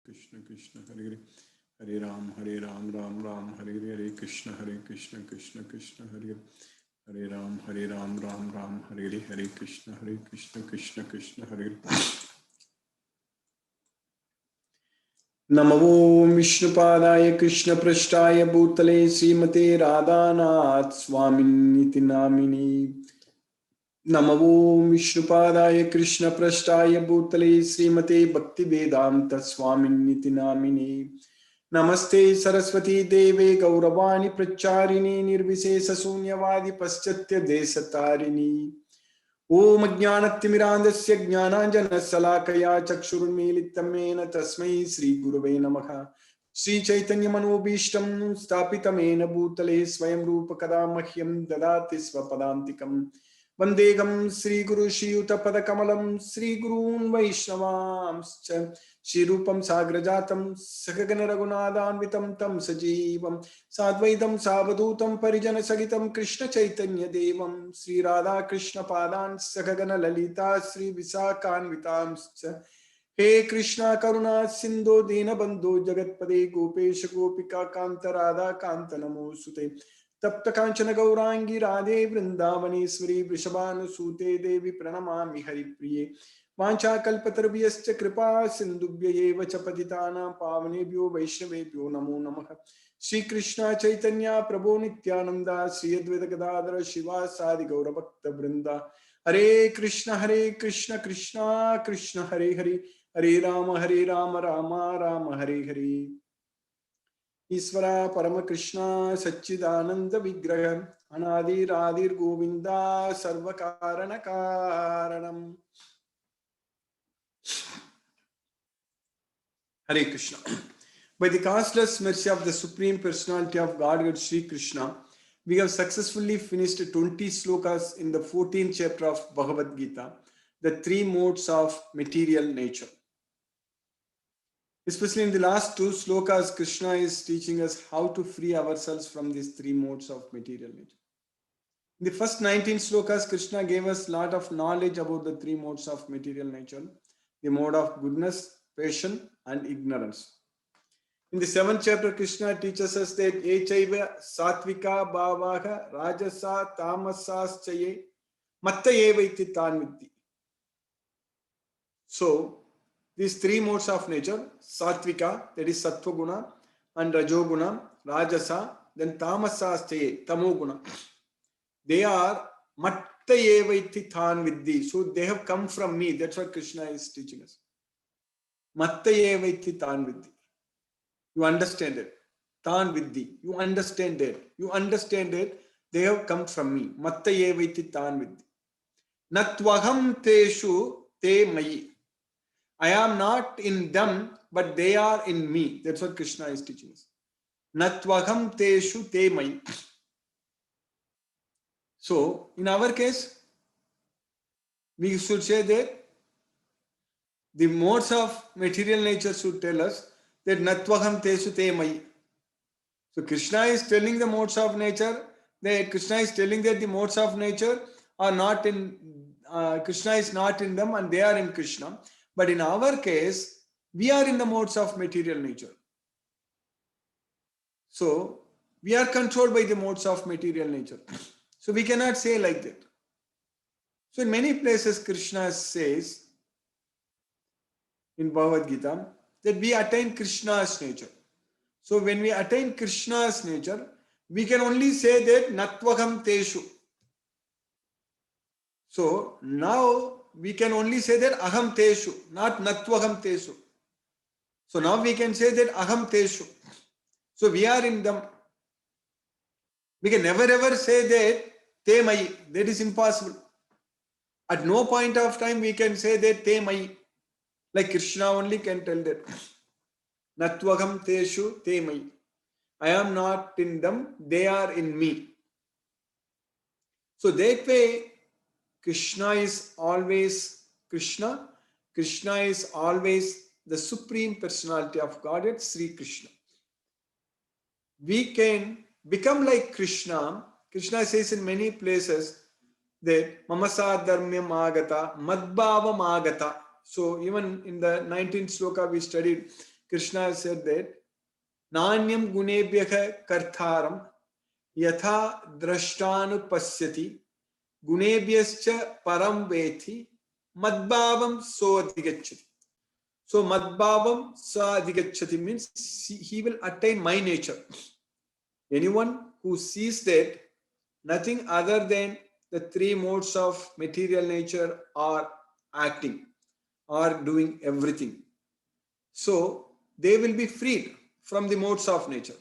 Krishna Krishna Hare Hare Hare Ram Ram Ram Hare Hare Krishna Krishna Krishna Hare Hare Hare Ram Ram Ram Hare Krishna Krishna Krishna Hare Hare नमो विष्णुपादाय कृष्ण पृष्ठाय भूतले श्रीमते Radhanath स्वामिन्निति nominee नमो विष्णुपादाय कृष्ण पृष्ठाय भूतले श्रीमते भक्ति वेदांत स्वामिन्निति nominee नमस्ते सरस्वती देवे गौरवाणी प्रचारिणी निर्विशेष शून्यवादी पश्चात्य देशतारिणी ओम ज्ञानतिमिरान्धस्य ज्ञानाञ्जनशलाकया चक्षुरुन्मीलितं येन तस्मै श्रीगुरवे नमः श्रीचैतन्यमनोभीष्टं स्थापितं येन भूतले स्वयं रूप कदा मह्यं ददाति स्वपदान्तिकं वन्देहं श्रीगुरु श्रीयुतपदकमलं श्रीगुरून् वैष्णवांश्च श्रीरूपं साग्रजातं सगगन रघुनाथान्वितं तं सजीवं साद्वैतं सावधूतं परिजनसहितं कृष्ण चैतन्य देवं श्री राधा कृष्ण पादान् सगगन ललिता श्री विशाखान्वितांश्च हे कृष्णा करुणा सिन्धो दीनबन्धो जगत्पदे गोपेश गोपिका कान्त राधा कान्त नमोऽस्तुते तप्त कांचन गौरांगी राधे वृंदावनेश्वरी वृषभानुसूते देवी प्रणमामि हरिप्रिये वाञ्छाकल्पतरुभ्यश्च कृपा सिन्धुभ्यैव च पतितानां पावनेभ्यो वैष्णवेभ्यो नमो नमः श्रीकृष्ण चैतन्य प्रभो नित्यानंद श्री अद्वैत गदाधर शिवासादि गौरभक्तवृंदा हरे कृष्ण कृष्ण कृष्ण हरे हरे हरे राम राम राम हरे हरे ईश्वर परम कृष्ण सच्चिदानंद विग्रह अनादिरादिर गोविंदा सर्व कारण कारणम Hare Krishna. By the causeless mercy of the Supreme Personality of Godhead Sri Krishna, we have successfully finished 20 slokas in the 14th chapter of Bhagavad Gita, the three modes of material nature. Especially in the last two slokas, Krishna is teaching us how to free ourselves from these three modes of material nature. In the first 19 slokas, Krishna gave us a lot of knowledge about the three modes of material nature, the mode of goodness, passion, and ignorance. In the 7th chapter, Krishna teaches us that echaiva satvika bhavaha rajasa tamasaschaye matta eva iti tanvitti. So, these three modes of nature, satvika, that is sattva guna, and rajoguna, rajasa, then tamasaschaye, tamoguna, they are matta eva iti tanvitti. So, they have come from me. That's what Krishna is teaching us. Matta eva iti tanvitti. You understand it. Tan vidhi. You understand it. You understand it. They have come from me. Matta yevaiti tan vidhi. Natvaham teshu te mayi. I am not in them, but they are in me. That's what Krishna is teaching us. Natvaham teshu te mayi. So, in our case, we should say that the modes of material nature should tell us that Natvaham teshu te mayi. So Krishna is telling the modes of nature, that Krishna is telling that the modes of nature are not in, Krishna is not in them and they are in Krishna. But in our case, we are in the modes of material nature. So we are controlled by the modes of material nature. So we cannot say like that. So in many places Krishna says in Bhagavad Gita that we attain Krishna's nature. So when we attain Krishna's nature, we can only say that Natvaham Teshu. So now we can only say that Aham Teshu, not Natvaham Teshu. So now we can say that Aham Teshu. So we are in them. We can never ever say that Te Mai. That is impossible. At no point of time we can say that Te Mai. Like Krishna only can tell that. Natvaham Teshu Te Mai. I am not in them, they are in me. So that way, Krishna is always Krishna. Krishna is always the Supreme Personality of Godhead, Sri Krishna. We can become like Krishna. Krishna says in many places that Mamasa Dharmyam Agata, Madbhavam Agata. So even in the 19th sloka we studied, Krishna said that Nanyam gunebhyah kartharam yatha drashtanu pasyati gunebhyascha param vethi madbhavam so adhigacchati. So madbhavam sa adhigacchati means he will attain my nature. Anyone who sees that nothing other than the three modes of material nature are acting, are doing everything. So they will be freed from the modes of nature.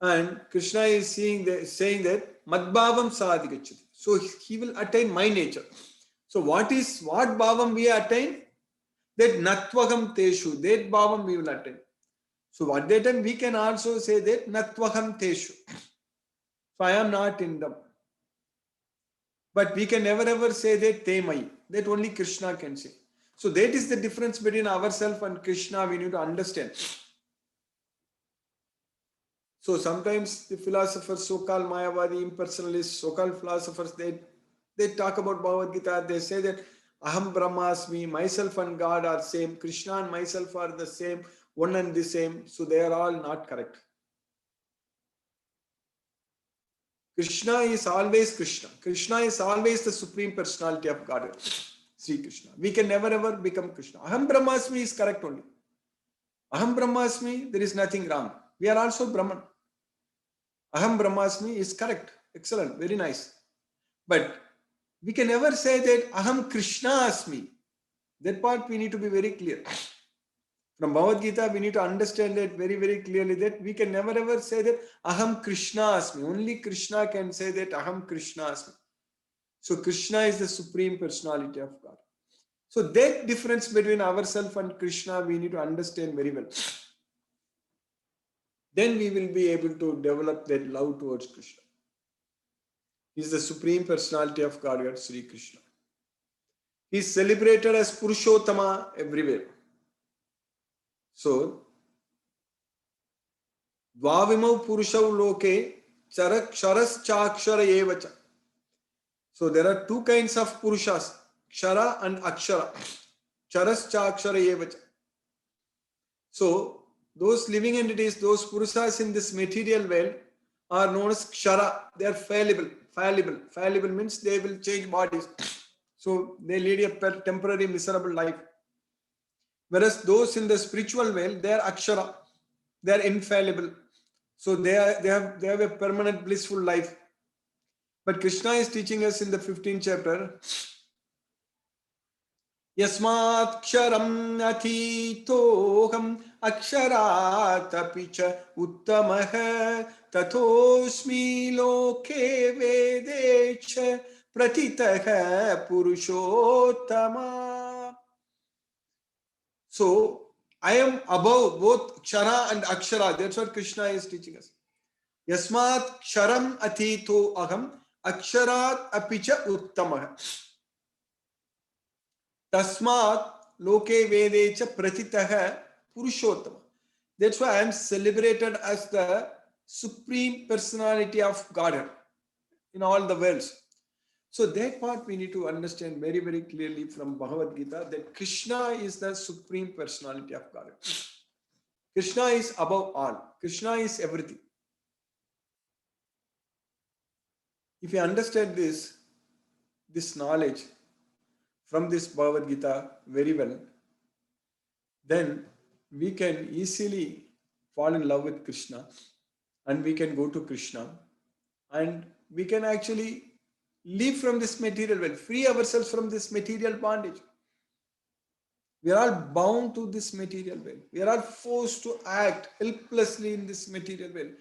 And Krishna is saying that madbhavam sadhigacchati. So he will attain my nature. So what bhavam we attain? That natvaham teshu, that bhavam we will attain. So at that time we can also say that natvaham teshu. So I am not in them. But we can never ever say that temai. That only Krishna can say. So that is the difference between ourselves and Krishna. We need to understand. So sometimes the philosophers, so-called Mayavadi, impersonalists, so-called philosophers, they talk about Bhagavad Gita. They say that Aham Brahmasmi, myself and God are same. Krishna and myself are the same, one and the same. So they are all not correct. Krishna is always Krishna. Krishna is always the Supreme Personality of God. Sri Krishna. We can never ever become Krishna. Aham Brahmasmi is correct only. Aham Brahmasmi, there is nothing wrong. We are also Brahman. Aham Brahmasmi is correct. Excellent. Very nice. But we can never say that Aham Krishna Asmi. That part we need to be very clear. From Bhagavad Gita, we need to understand that very, very clearly that we can never ever say that Aham Krishna Asmi. Only Krishna can say that Aham Krishna Asmi. So Krishna is the Supreme Personality of God. So that difference between ourselves and Krishna, we need to understand very well. Then we will be able to develop that love towards Krishna. He is the Supreme Personality of God, Sri Krishna. He is celebrated as Purushottama everywhere. So, Dvavimau Purushau Loke Charas Chakshara Evacha. So there are two kinds of Purushas, Kshara and Akshara. Charas Chakshara Evacha. So, those living entities, those Purushas in this material world are known as Kshara. They are fallible. Fallible means they will change bodies. So, they lead a temporary miserable life. Whereas those in the spiritual world, they are Akshara. They are infallible. So, they have a permanent blissful life. But Krishna is teaching us in the 15th chapter, Yasmat ksharam athitoham aksharat apicha uttamah tathosmi loke vedecha pratitah purushottama. So, I am above both kshara and akshara. That's what Krishna is teaching us. Yasmat ksharam athito aham aksharat apicha uttamah. Tasmat loke vedecha pratitah purushottama. That's why I am celebrated as the Supreme Personality of Godhead in all the worlds. So that part we need to understand very, very clearly from Bhagavad Gita that Krishna is the Supreme Personality of Godhead. Krishna is above all. Krishna is everything. If you understand this knowledge from this Bhagavad Gita very well, then we can easily fall in love with Krishna and we can go to Krishna and we can actually live from this material world, free ourselves from this material bondage. We are all bound to this material world. We are all forced to act helplessly in this material world.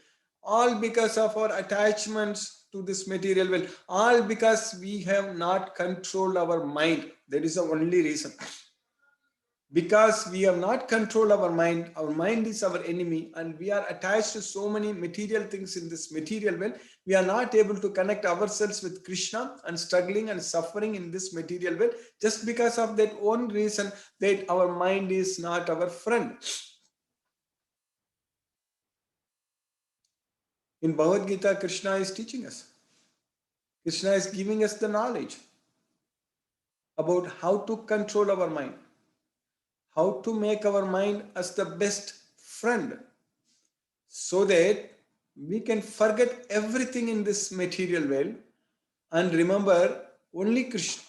All because of our attachments to this material world. All because we have not controlled our mind. That is the only reason. Because we have not controlled our mind is our enemy, and we are attached to so many material things in this material world, we are not able to connect ourselves with Krishna and struggling and suffering in this material world just because of that one reason that our mind is not our friend. In Bhagavad Gita, Krishna is teaching us. Krishna is giving us the knowledge about how to control our mind, how to make our mind as the best friend so that we can forget everything in this material world and remember only Krishna.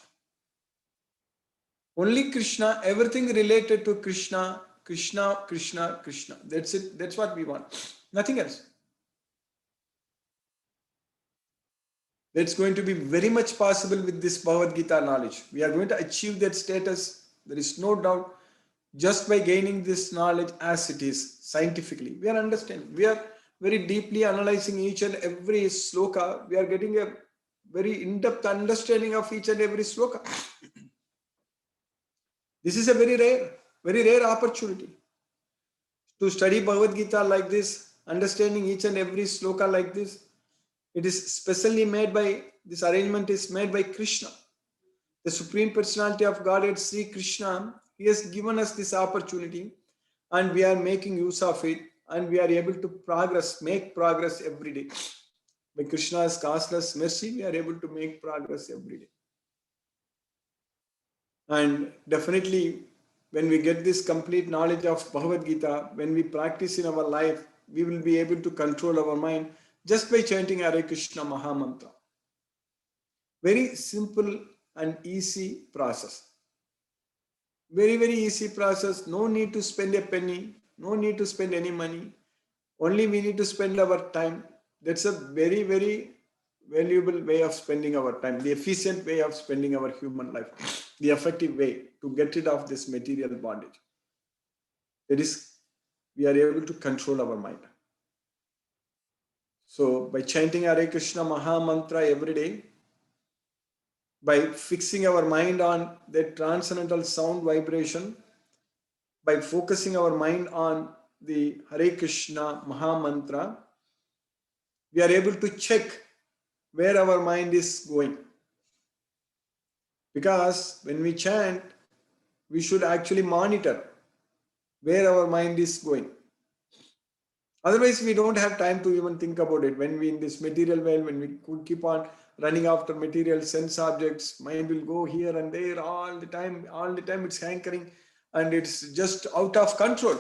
Only Krishna, everything related to Krishna, Krishna, Krishna, Krishna. That's it. That's what we want. Nothing else. That's going to be very much possible with this Bhagavad Gita knowledge. We are going to achieve that status. There is no doubt just by gaining this knowledge as it is scientifically. We are understanding. We are very deeply analyzing each and every sloka. We are getting a very in-depth understanding of each and every sloka. This is a very rare opportunity to study Bhagavad Gita like this, understanding each and every sloka like this. It is specially made by, this arrangement is made by Krishna. The Supreme Personality of Godhead, Sri Krishna, He has given us this opportunity and we are making use of it and we are able to make progress every day. By Krishna's causeless mercy, we are able to make progress every day. And definitely, when we get this complete knowledge of Bhagavad Gita, when we practice in our life, we will be able to control our mind just by chanting Hare Krishna Maha Mantra. Very simple and easy process. Very easy process. No need to spend a penny. No need to spend any money. Only we need to spend our time. That's a very valuable way of spending our time. The efficient way of spending our human life. The effective way to get rid of this material bondage. That is, we are able to control our mind. So by chanting Hare Krishna Maha Mantra every day, by fixing our mind on that transcendental sound vibration, by focusing our mind on the Hare Krishna Maha Mantra, we are able to check where our mind is going. Because when we chant, we should actually monitor where our mind is going. Otherwise, we don't have time to even think about it. When we in this material world, when we could keep on running after material sense objects, mind will go here and there all the time it's hankering and it's just out of control.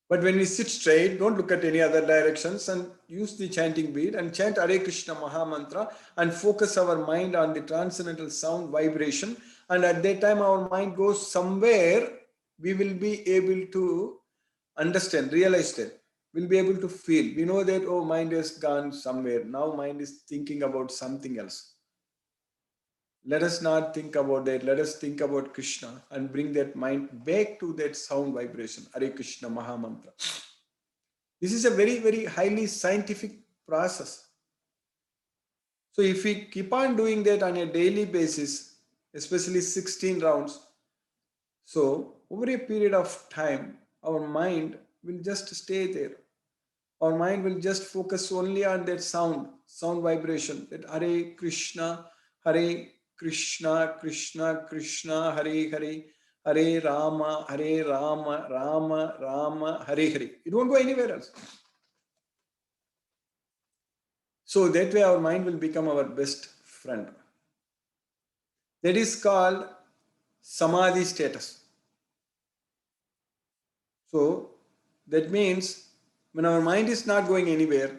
But when we sit straight, don't look at any other directions and use the chanting bead and chant Hare Krishna Maha Mantra and focus our mind on the transcendental sound vibration. And at that time, our mind goes somewhere, we will be able to understand, realize that. We'll be able to feel. We know that, oh, mind has gone somewhere. Now mind is thinking about something else. Let us not think about that. Let us think about Krishna and bring that mind back to that sound vibration. Hare Krishna Maha Mantra. This is a very highly scientific process. So if we keep on doing that on a daily basis, especially 16 rounds, so over a period of time, our mind will just stay there. Our mind will just focus only on that sound vibration, that Hare Krishna, Krishna Krishna, Hare Hare, Hare Rama, Rama Rama, Hare Hare. It won't go anywhere else. So that way our mind will become our best friend. That is called Samadhi status. So that means when our mind is not going anywhere,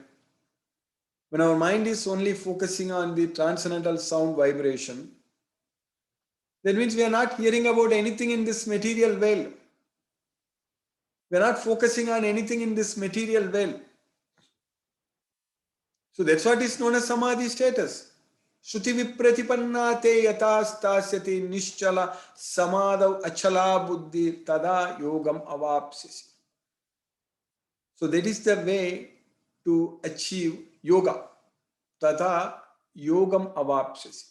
when our mind is only focusing on the transcendental sound vibration, that means we are not hearing about anything in this material world. We are not focusing on anything in this material world. So that's what is known as Samadhi status. Shruti vipratipanna te yatastasyati nischala samadhav achala buddhi tada yogam avapsisi. So that is the way to achieve yoga. Tada yogam avapsisi.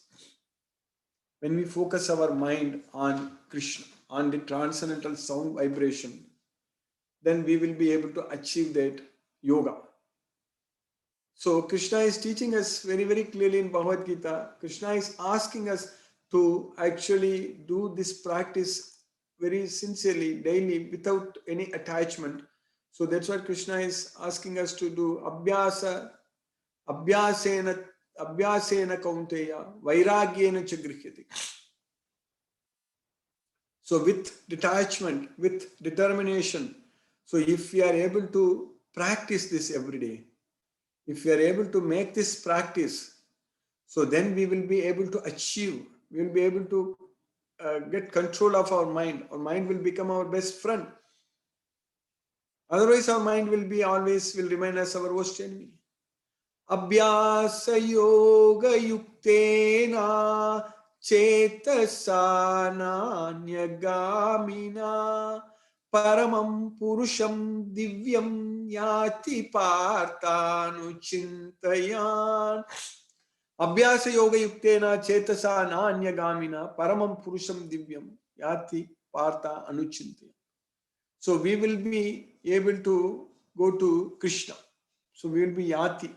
When we focus our mind on Krishna, on the transcendental sound vibration, then we will be able to achieve that yoga. So Krishna is teaching us very clearly in Bhagavad Gita. Krishna is asking us to actually do this practice very sincerely, daily, without any attachment. So that's what Krishna is asking us to do. Abhyasena kaunteya, vairagyena cha grihyati. So with detachment, with determination, so if we are able to practice this every day, if we are able to make this practice, so then we will be able to achieve, we will be able to get control of our mind. Our mind will become our best friend. Otherwise, our mind will be always, will remain as our worst enemy. Abhyasa yoga yuktena chetasa nanyagamina paramam purusham divyam yati partanu chintayan. Abhyasa yoga yuktena chetasa nanyagamina paramam purusham divyam yati partha anuchintayan. So we will be able to go to Krishna. So we will be yati.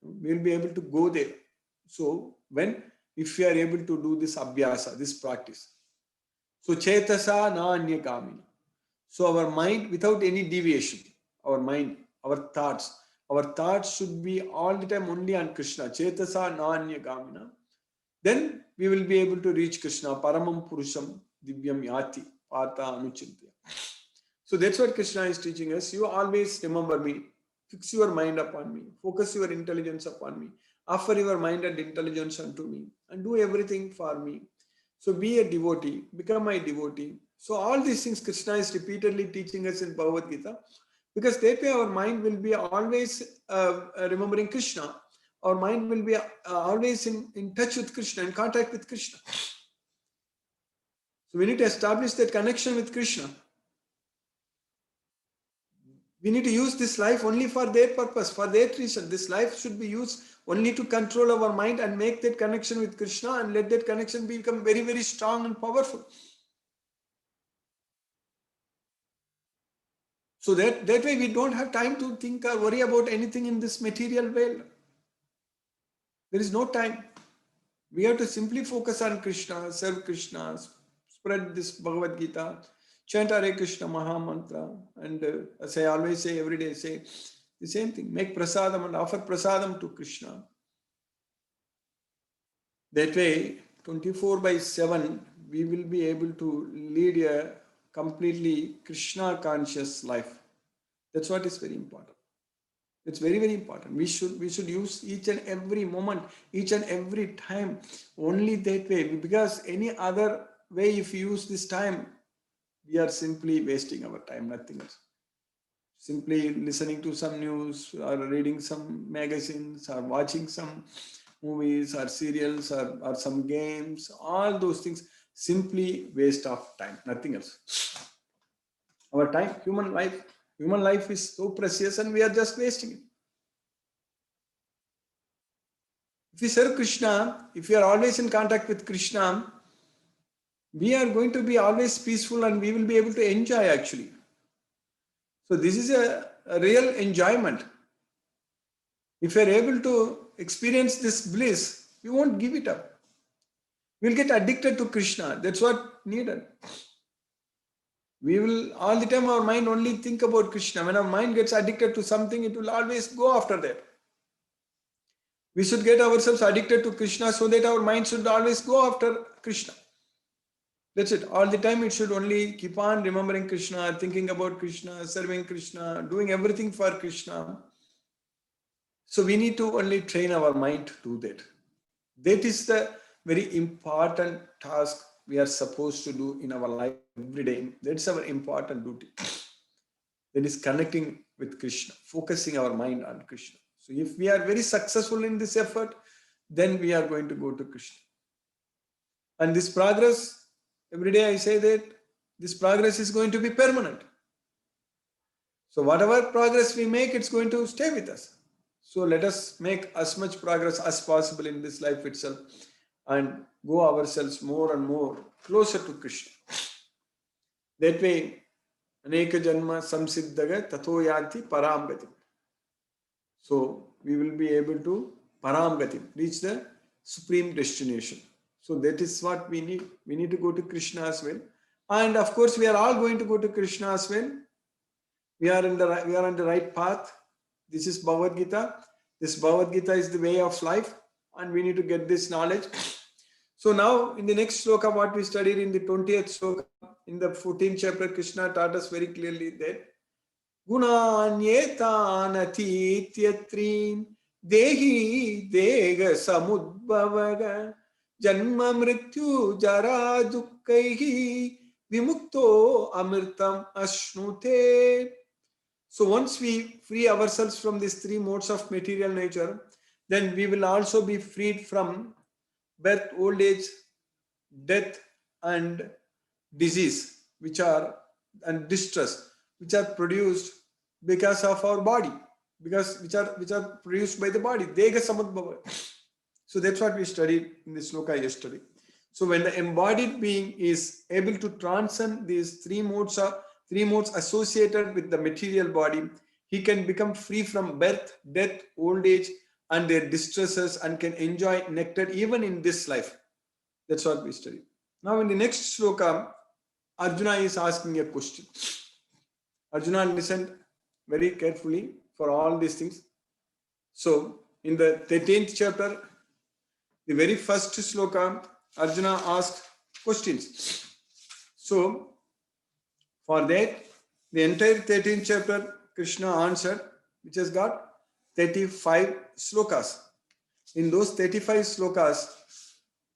We will be able to go there. So if we are able to do this abhyasa, this practice. So chetasa na anyagamina. So our mind, without any deviation, our mind, our thoughts should be all the time only on Krishna. Chetasa na anyagamina. Then we will be able to reach Krishna. Paramam purusham divyam yati partha anuchintya. So that's what Krishna is teaching us. You always remember me. Fix your mind upon me. Focus your intelligence upon me. Offer your mind and intelligence unto me. And do everything for me. So be a devotee. Become my devotee. So all these things Krishna is repeatedly teaching us in Bhagavad Gita. Because that way our mind will be always remembering Krishna. Our mind will be always in touch with Krishna, in contact with Krishna. So we need to establish that connection with Krishna. We need to use this life only for their purpose, for that reason. This life should be used only to control our mind and make that connection with Krishna and let that connection become very, very strong and powerful. So that way we don't have time to think or worry about anything in this material world. There is no time. We have to simply focus on Krishna, serve Krishna, spread this Bhagavad Gita, chant Hare Krishna Maha Mantra, and as I always say, every day say the same thing. Make prasadam and offer prasadam to Krishna. That way, 24/7, we will be able to lead a completely Krishna conscious life. That's what is very important. It's very, very important. We should use each and every moment, each and every time only that way. Because any other way, if you use this time, we are simply wasting our time, nothing else. Simply listening to some news or reading some magazines or watching some movies or serials or some games, all those things, simply waste of time, nothing else. Our time, human life is so precious and we are just wasting it. If we serve Krishna, if we are always in contact with Krishna, we are going to be always peaceful and we will be able to enjoy actually. So this is a real enjoyment. If we are able to experience this bliss, we won't give it up. We'll get addicted to Krishna. That's what needed. We will all the time our mind only think about Krishna. When our mind gets addicted to something, it will always go after that. We should get ourselves addicted to Krishna so that our mind should always go after Krishna. That's it. All the time it should only keep on remembering Krishna, thinking about Krishna, serving Krishna, doing everything for Krishna. So we need to only train our mind to do that. That is the very important task we are supposed to do in our life every day. That's our important duty. That is connecting with Krishna, focusing our mind on Krishna. So if we are very successful in this effort, then we are going to go to Krishna. And this progress, every day I say that this progress is going to be permanent. So whatever progress we make, it's going to stay with us. So let us make as much progress as possible in this life itself and go ourselves more and more closer to Krishna. That way, aneka janma samsiddhaga tato yanti paramgati. So we will be able to paramgati, reach the supreme destination. So that is what we need. We need to go to Krishna as well. And of course, we are all going to go to Krishna as well. We are on the right path. This is Bhagavad Gita. This Bhagavad Gita is the way of life, and we need to get this knowledge. So now, in the next sloka, what we studied in the 20th sloka, in the 14th chapter, Krishna taught us very clearly that Gunanyetanathityatreen Dehi Dega Samudbhavaga Janma Mrityu Jara Dukkaihi Vimukto Amritam Ashnute. So once we free ourselves from these three modes of material nature, then we will also be freed from birth, old age, death, and disease, and distress, which are produced because of our body, because which are produced by the body. Dega Samudbhava. So that's what we studied in this sloka yesterday. So when the embodied being is able to transcend these three modes associated with the material body, he can become free from birth, death, old age, and their distresses, and can enjoy nectar even in this life. That's what we studied. Now in the next sloka, Arjuna is asking a question. Arjuna listened very carefully for all these things. So in the 13th chapter, the very first sloka, Arjuna asked questions. So for that, the entire 13th chapter, Krishna answered, which has got 35 slokas. In those 35 slokas,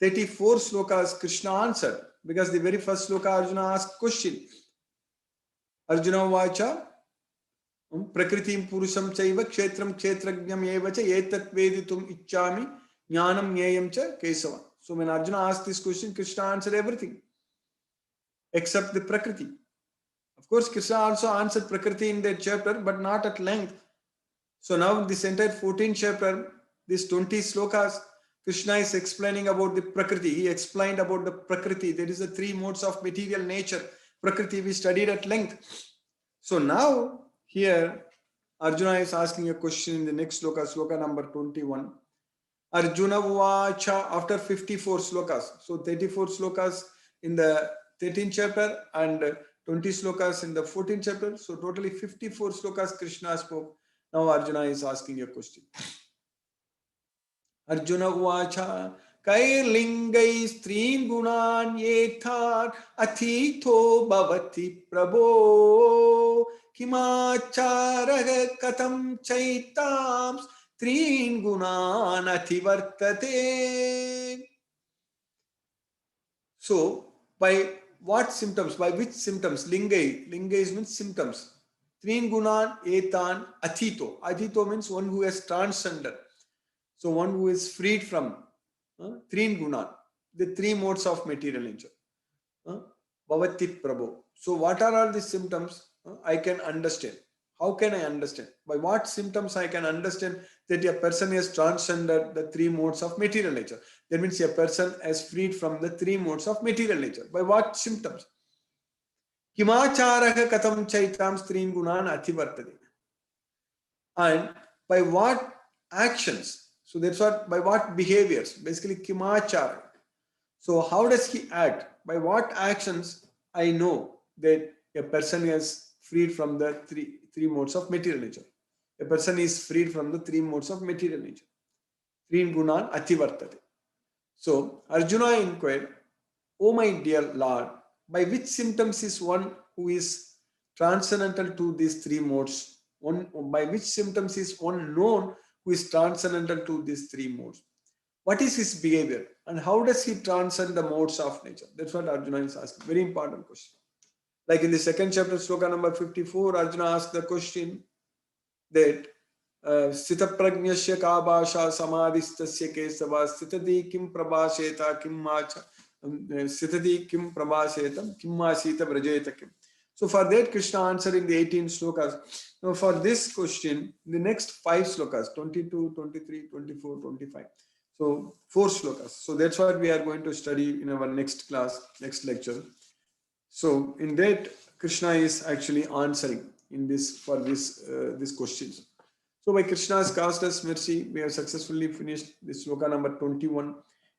34 slokas Krishna answered, because the very first sloka Arjuna asked question. Arjuna vacha prakritim purusham chaiva kshetram kshetrajnam eva cha etat veditum ichchami jnanam nyayam cha kesava. So when Arjuna asked this question, Krishna answered everything except the prakriti. Of course, Krishna also answered prakriti in that chapter, but not at length. So now this entire 14th chapter, these 20 slokas, Krishna is explaining about the prakriti. He explained about the prakriti. There is the three modes of material nature. Prakriti we studied at length. So now here Arjuna is asking a question in the next sloka, sloka number 21. Arjuna vacha, after 54 slokas. So 34 slokas in the 13th chapter and 20 slokas in the 14th chapter. So totally 54 slokas Krishna spoke. Now Arjuna is asking a question. Arjuna vacha kairlingai strin gunan yetar athito bhavati prabho kimacharaha katam chaitams trin gunan athivartate. So by what symptoms, by which symptoms? Lingai means symptoms. Trin gunan etan athito. Athito means one who has transcended. So one who is freed from three gunan, the three modes of material nature. Bhavati Prabhu. So what are all these symptoms? I can understand. How can I understand? By what symptoms I can understand that a person has transcended the three modes of material nature? That means a person has freed from the three modes of material nature. By what symptoms? Kimacharaha katam chaitams trin gunan athivartade. And by what actions? So that's what, by what behaviors? Basically, kimachara. So how does he act? By what actions I know that a person is freed from the three modes of material nature? A person is freed from the three modes of material nature. Three gunan ativartate. So Arjuna inquired, "O my dear Lord, by which symptoms is one who is transcendental to these three modes? By which symptoms is one known who is transcendental to these three modes? What is his behavior and how does he transcend the modes of nature?" That's what Arjuna is asking. Very important question. Like in the second chapter, sloka number 54, Arjuna asked the question that Sthita prajnasya ka bhasha samadhistasya kesava sthitati kim prabhasheta kim macha sthitati kim prabhashetam kim masita vrajeta kim. So for that, Krishna answered in the 18 slokas. Now for this question, the next 5 slokas, 22, 23, 24, 25. So 4 slokas. So that's what we are going to study in our next class, next lecture. So in that, Krishna is actually answering in this for these questions. So by Krishna's cast mercy, we have successfully finished this sloka number 21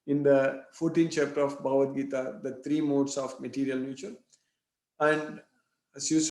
in the 14th chapter of Bhagavad Gita, the three modes of material nature. And as usual,